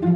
Allah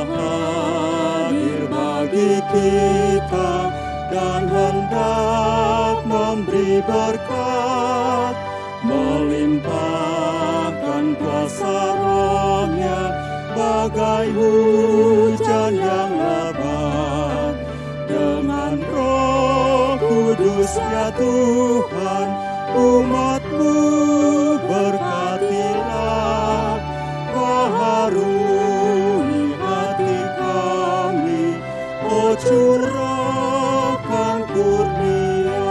hadir bagi kita dan hendak memberi berkat, melimpahkan kuasa Roh-Nya bagai hujan yang lebat. Dengan Roh Kudus ya Tuhan, umat-Mu berkatilah, baharui hati kami, oh curahkan kurnia.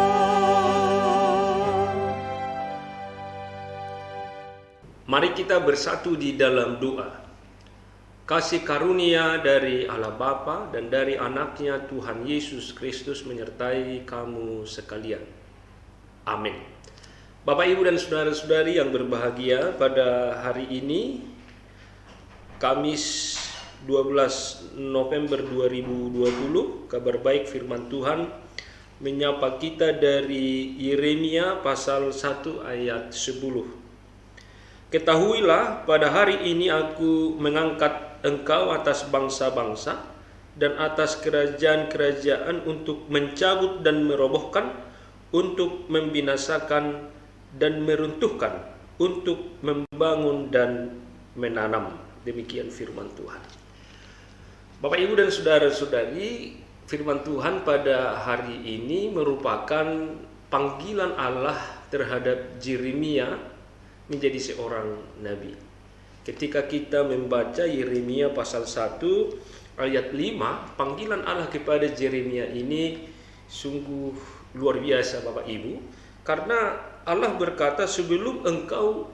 Mari kita bersatu di dalam doa. Kasih karunia dari Allah Bapa dan dari anaknya Tuhan Yesus Kristus menyertai kamu sekalian. Amin. Bapak, Ibu, dan saudara-saudari yang berbahagia, pada hari ini Kamis 12 November 2020, kabar baik firman Tuhan menyapa kita dari Yeremia pasal 1 ayat 10. Ketahuilah, pada hari ini aku mengangkat engkau atas bangsa-bangsa dan atas kerajaan-kerajaan untuk mencabut dan merobohkan, untuk membinasakan dan meruntuhkan, untuk membangun dan menanam. Demikian firman Tuhan. Bapak, Ibu, dan saudara-saudari, firman Tuhan pada hari ini merupakan panggilan Allah terhadap Yeremia menjadi seorang nabi. Ketika kita membaca Yeremia pasal 1 ayat 5, panggilan Allah kepada Yeremia ini sungguh luar biasa, Bapak Ibu, karena Allah berkata, sebelum engkau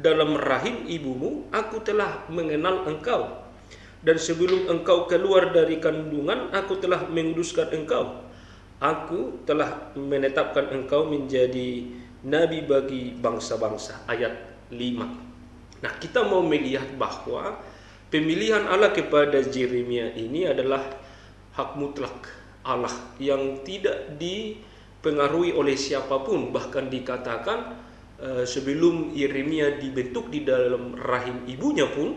dalam rahim ibumu, aku telah mengenal engkau, dan sebelum engkau keluar dari kandungan, aku telah menguduskan engkau. Aku telah menetapkan engkau menjadi nabi bagi bangsa-bangsa. Ayat 5. Nah, kita mau melihat bahwa pemilihan Allah kepada Yeremia ini adalah hak mutlak Allah yang tidak dipengaruhi oleh siapapun. Bahkan dikatakan sebelum Yeremia dibentuk di dalam rahim ibunya pun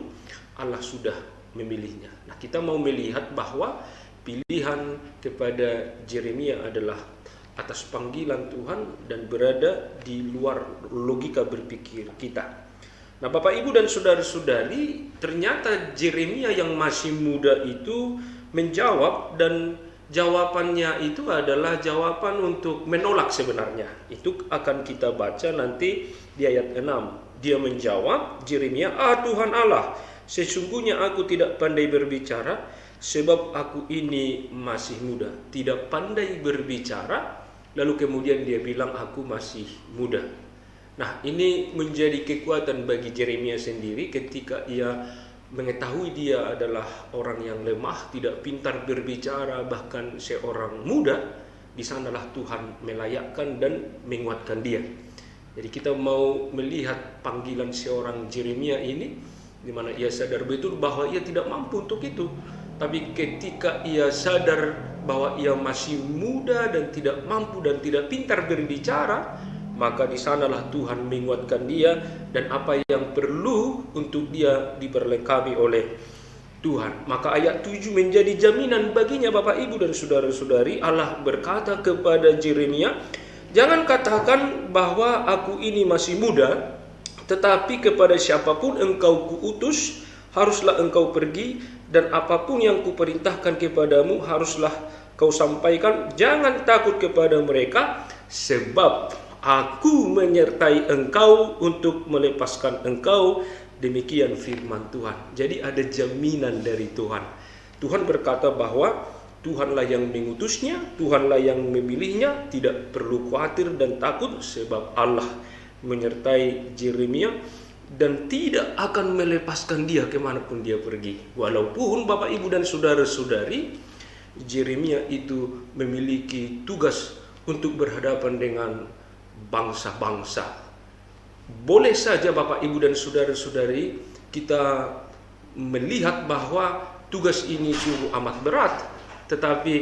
Allah sudah memilihnya. Nah, kita mau melihat bahwa pilihan kepada Yeremia adalah atas panggilan Tuhan dan berada di luar logika berpikir kita. Nah, Bapak, Ibu, dan saudara-saudari, ternyata Yeremia yang masih muda itu menjawab, dan jawabannya itu adalah jawaban untuk menolak sebenarnya. Itu akan kita baca nanti di ayat 6. Dia menjawab, Yeremia, Tuhan Allah, sesungguhnya aku tidak pandai berbicara, sebab aku ini masih muda. Tidak pandai berbicara, lalu kemudian dia bilang aku masih muda. Nah, ini menjadi kekuatan bagi Yeremia sendiri ketika ia mengetahui dia adalah orang yang lemah, tidak pintar berbicara, bahkan seorang muda. Di sanalah Tuhan melayakkan dan menguatkan dia. Jadi kita mau melihat panggilan seorang Yeremia ini, di mana ia sadar betul bahwa ia tidak mampu untuk itu. Tapi ketika ia sadar bahwa ia masih muda dan tidak mampu dan tidak pintar berbicara, maka di sanalah Tuhan menguatkan dia, dan apa yang perlu untuk dia diperlengkapi oleh Tuhan. Maka ayat 7 menjadi jaminan baginya, Bapak, Ibu, dan saudara-saudari. Allah berkata kepada Yeremia, jangan katakan bahwa aku ini masih muda, tetapi kepada siapapun engkau kuutus, haruslah engkau pergi, dan apapun yang kuperintahkan kepadamu haruslah kau sampaikan. Jangan takut kepada mereka, sebab aku menyertai engkau untuk melepaskan engkau. Demikian firman Tuhan. Jadi ada jaminan dari Tuhan. Tuhan berkata bahwa Tuhanlah yang mengutusnya, Tuhanlah yang memilihnya. Tidak perlu khawatir dan takut, sebab Allah menyertai Yeremia dan tidak akan melepaskan dia kemanapun dia pergi. Walaupun Bapak, Ibu, dan saudara-saudari, Yeremia itu memiliki tugas untuk berhadapan dengan bangsa-bangsa. Boleh saja Bapak, Ibu, dan saudara-saudari, kita melihat bahwa tugas ini sungguh amat berat. Tetapi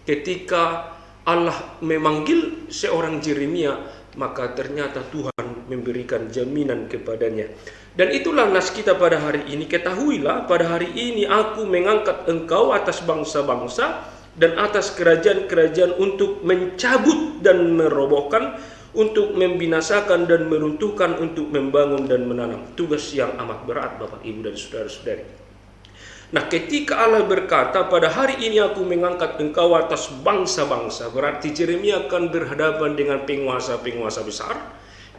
ketika Allah memanggil seorang Yeremia, maka ternyata Tuhan memberikan jaminan kepadanya. Dan itulah nas kita pada hari ini. Ketahuilah, pada hari ini aku mengangkat engkau atas bangsa-bangsa dan atas kerajaan-kerajaan untuk mencabut dan merobohkan, untuk membinasakan dan meruntuhkan, untuk membangun dan menanam. Tugas yang amat berat, Bapak, Ibu, dan saudara-saudari. Nah, ketika Allah berkata, pada hari ini aku mengangkat engkau atas bangsa-bangsa, berarti Yeremia akan berhadapan dengan penguasa-penguasa besar.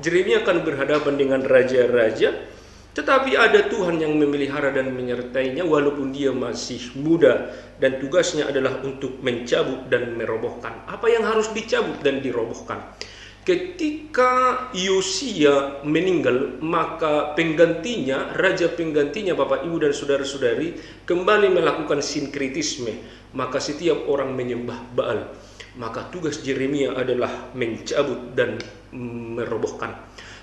Yeremia akan berhadapan dengan raja-raja. Tetapi ada Tuhan yang memelihara dan menyertainya walaupun dia masih muda. Dan tugasnya adalah untuk mencabut dan merobohkan. Apa yang harus dicabut dan dirobohkan? Ketika Yosia meninggal, maka penggantinya, raja penggantinya, Bapak, Ibu, dan saudara-saudari, kembali melakukan sinkritisme. Maka setiap orang menyembah Baal. Maka tugas Yeremia adalah mencabut dan merobohkan.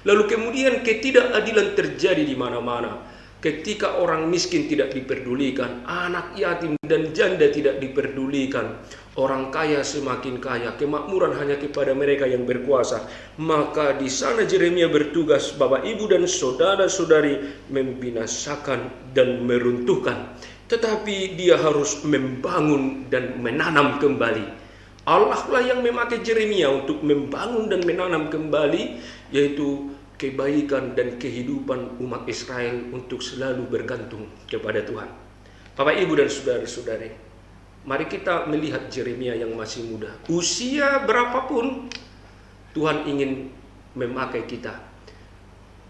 Lalu kemudian ketidakadilan terjadi di mana-mana. Ketika orang miskin tidak diperdulikan, anak yatim dan janda tidak diperdulikan, orang kaya semakin kaya, kemakmuran hanya kepada mereka yang berkuasa. Maka di sana Yeremia bertugas, Bapak, Ibu, dan saudara-saudari, membinasakan dan meruntuhkan. Tetapi dia harus membangun dan menanam kembali. Allah lah yang memakai Yeremia untuk membangun dan menanam kembali, yaitu kebaikan dan kehidupan umat Israel untuk selalu bergantung kepada Tuhan. Bapak, Ibu, dan saudara-saudari, mari kita melihat Yeremia yang masih muda. Usia berapapun Tuhan ingin memakai kita.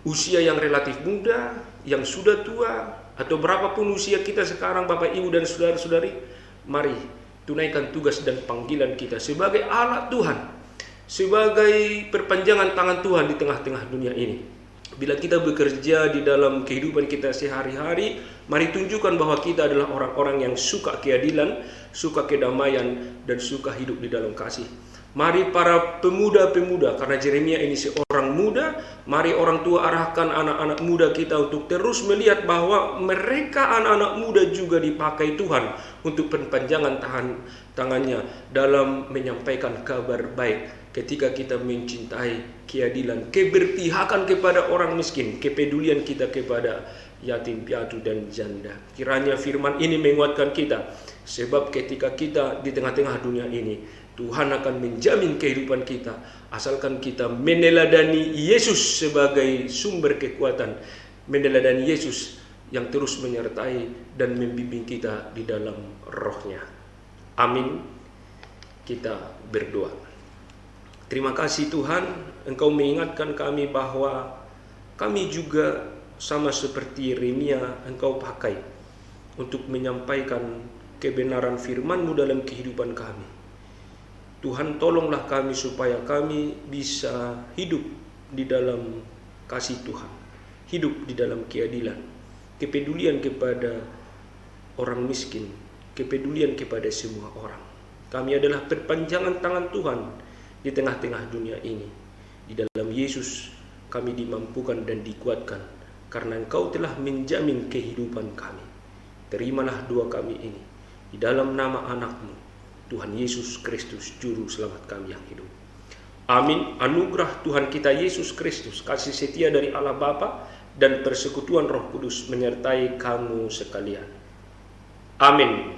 Usia yang relatif muda, yang sudah tua, atau berapapun usia kita sekarang, Bapak, Ibu, dan saudara-saudari, mari tunaikan tugas dan panggilan kita sebagai alat Tuhan, sebagai perpanjangan tangan Tuhan di tengah-tengah dunia ini. Bila kita bekerja di dalam kehidupan kita sehari-hari, mari tunjukkan bahwa kita adalah orang-orang yang suka keadilan, suka kedamaian, dan suka hidup di dalam kasih. Mari para pemuda-pemuda, karena Yeremia ini seorang muda, mari orang tua arahkan anak-anak muda kita untuk terus melihat bahwa mereka anak-anak muda juga dipakai Tuhan untuk perpanjangan tangannya dalam menyampaikan kabar baik. Ketika kita mencintai keadilan, keberpihakan kepada orang miskin, kepedulian kita kepada yatim piatu dan janda. Kiranya firman ini menguatkan kita, sebab ketika kita di tengah-tengah dunia ini, Tuhan akan menjamin kehidupan kita, asalkan kita meneladani Yesus sebagai sumber kekuatan, meneladani Yesus yang terus menyertai dan membimbing kita di dalam rohnya. Amin. Kita berdoa. Terima kasih Tuhan, Engkau mengingatkan kami bahwa kami juga sama seperti Yeremia Engkau pakai untuk menyampaikan kebenaran firman-Mu dalam kehidupan kami. Tuhan, tolonglah kami supaya kami bisa hidup di dalam kasih Tuhan, hidup di dalam keadilan, kepedulian kepada orang miskin, kepedulian kepada semua orang. Kami adalah perpanjangan tangan Tuhan di tengah-tengah dunia ini. Di dalam Yesus kami dimampukan dan dikuatkan, karena Engkau telah menjamin kehidupan kami. Terimalah doa kami ini di dalam nama anak-Mu, Tuhan Yesus Kristus, Juru Selamat kami yang hidup. Amin. Anugerah Tuhan kita Yesus Kristus, kasih setia dari Allah Bapa, dan persekutuan Roh Kudus menyertai kamu sekalian. Amin.